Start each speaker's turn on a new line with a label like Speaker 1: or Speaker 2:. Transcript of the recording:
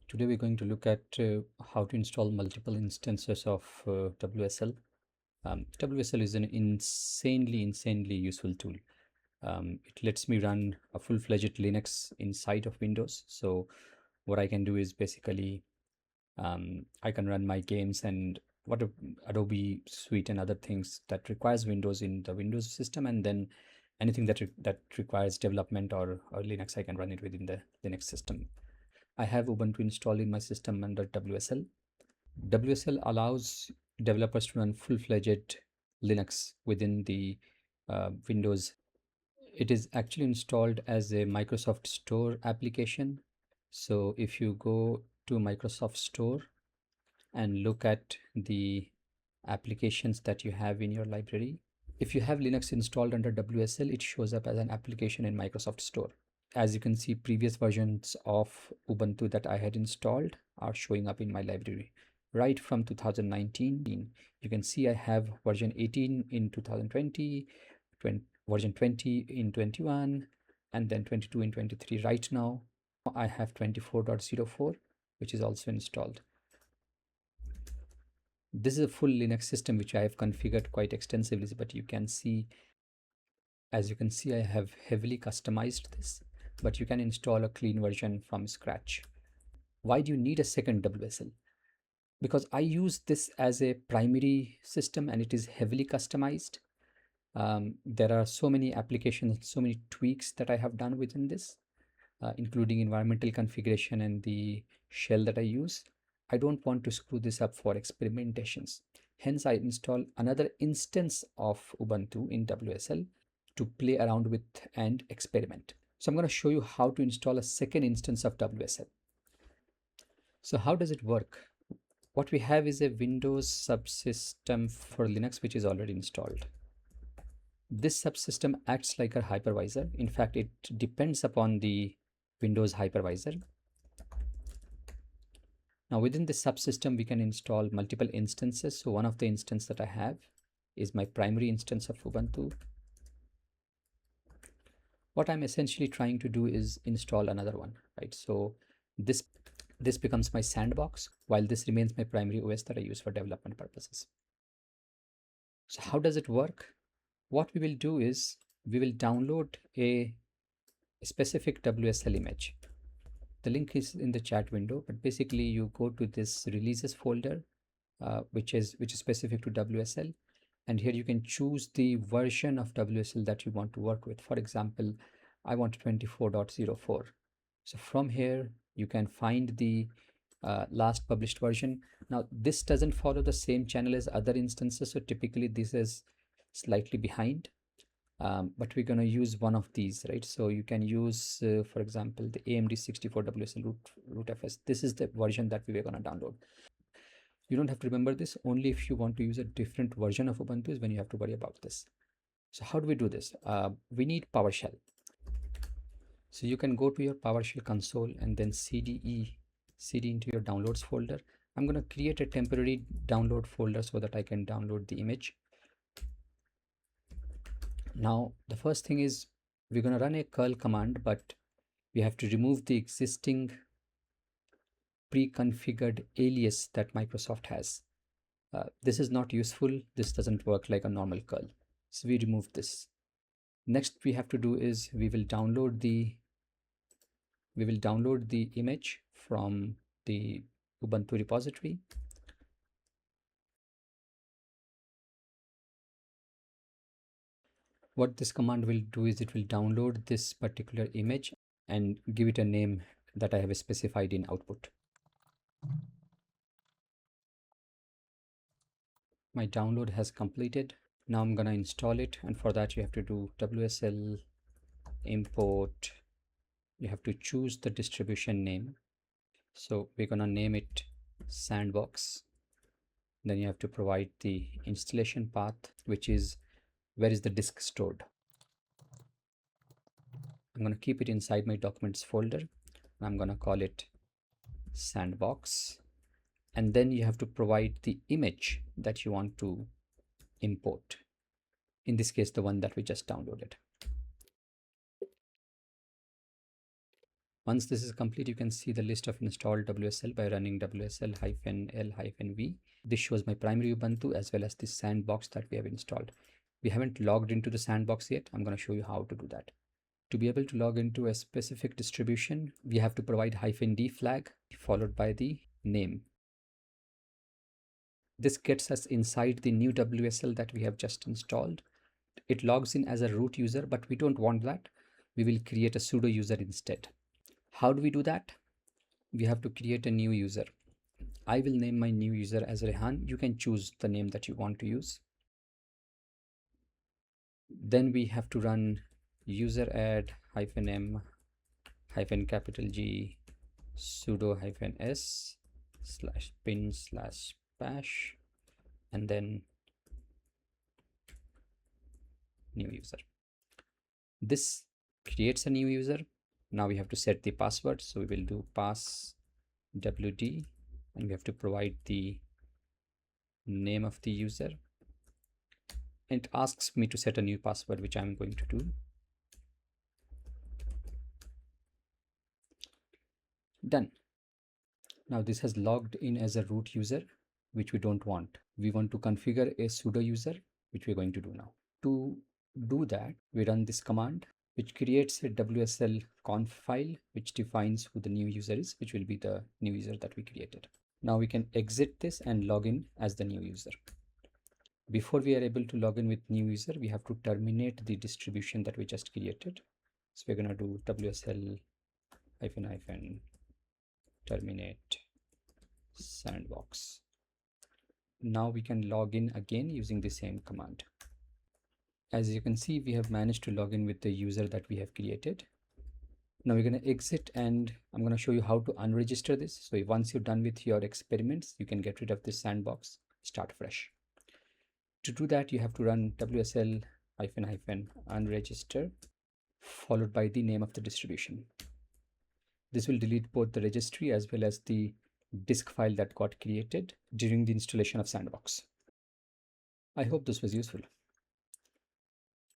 Speaker 1: Today we're going to look at how to install multiple instances of WSL. WSL is an insanely useful tool. It lets me run a full-fledged Linux inside of Windows. So what I can do is basically I can run my games and Adobe Suite and other things that requires Windows in the Windows system, and then anything that requires development or Linux, I can run it within the Linux system. I have Ubuntu installed in my system under WSL. WSL allows developers to run full-fledged Linux within the Windows. It is actually installed as a Microsoft Store application. So if you go to Microsoft Store and look at the applications that you have in your library, if you have Linux installed under WSL, it shows up as an application in Microsoft Store. As you can see, previous versions of Ubuntu that I had installed are showing up in my library right from 2019. You can see I have version 18 in 2020, version 20 in 21, and then 22 in 23. Right now I have 24.04, which is also installed. This is a full Linux system which I have configured quite extensively, but you can see, as you can see, I have heavily customized this, but you can install a clean version from scratch. Why do you need a second WSL? Because I use this as a primary system and it is heavily customized. There are so many applications, so many tweaks that I have done within this, including environmental configuration and the shell that I use. I don't want to screw this up for experimentations. Hence, I install another instance of Ubuntu in WSL to play around with and experiment. So I'm going to show you how to install a second instance of WSL. So how does it work? What we have is a Windows subsystem for Linux, which is already installed. This subsystem acts like a hypervisor. In fact, it depends upon the Windows hypervisor. Now within this subsystem, we can install multiple instances. So one of the instances that I have is my primary instance of Ubuntu. What I'm essentially trying to do is install another one, right? So this becomes my sandbox, while this remains my primary OS that I use for development purposes. So how does it work? What we will do is we will download a specific WSL image. The link is in the chat window, but basically you go to this releases folder, which is specific to WSL, and here you can choose the version of WSL that you want to work with. For example, I want 24.04. So from here you can find the last published version. Now this doesn't follow the same channel as other instances, so typically this is slightly behind, but we're going to use one of these, right? So you can use for example the AMD 64 WSL root FS. This is the version that we were going to download. You don't have to remember this. Only if you want to use a different version of Ubuntu is when you have to worry about this. So how do we do this? We need PowerShell. So you can go to your PowerShell console and then cd into your downloads folder. I'm going to create a temporary download folder so that I can download the image. Now the first thing is we're going to run a curl command, but we have to remove the existing pre-configured alias that Microsoft has. This is not useful. This doesn't work like a normal curl. So we remove this. Next we have to do is we will download the image from the Ubuntu repository. What this command will do is it will download this particular image and give it a name that I have specified in output. My download has completed. Now I'm gonna install it, and for that you have to do WSL import. You have to choose the distribution name. So we're gonna name it Sandbox. Then you have to provide the installation path, which is where is the disk stored. I'm going to keep it inside my documents folder. I'm going to call it Sandbox. And then you have to provide the image that you want to import. In this case, the one that we just downloaded. Once this is complete, you can see the list of installed WSL by running WSL-L-V. This shows my primary Ubuntu as well as the sandbox that we have installed. We haven't logged into the sandbox yet. I'm going to show you how to do that. To be able to log into a specific distribution, we have to provide -d flag followed by the name. This gets us inside the new WSL that we have just installed. It logs in as a root user, but we don't want that. We will create a sudo user instead. How do we do that? We have to create a new user. I will name my new user as Rehan. You can choose the name that you want to use. Then we have to run user add -m -G sudo -s /bin/bash and then new user. This creates a new user. Now we have to set the password. So we will do pass wd and we have to provide the name of the user. It asks me to set a new password, which I'm going to do. Done. Now this has logged in as a root user, which we don't want. We want to configure a sudo user, which we're going to do now. To do that, we run this command, which creates a WSL conf file, which defines who the new user is, which will be the new user that we created. Now we can exit this and log in as the new user. Before we are able to log in with new user, we have to terminate the distribution that we just created. So we're going to do WSL -terminate sandbox. Now we can log in again using the same command. As you can see, we have managed to log in with the user that we have created. Now we're going to exit and I'm going to show you how to unregister this. So once you're done with your experiments, you can get rid of this sandbox, start fresh. To do that, you have to run WSL -unregister followed by the name of the distribution. This will delete both the registry as well as the disk file that got created during the installation of Sandbox. I hope this was useful.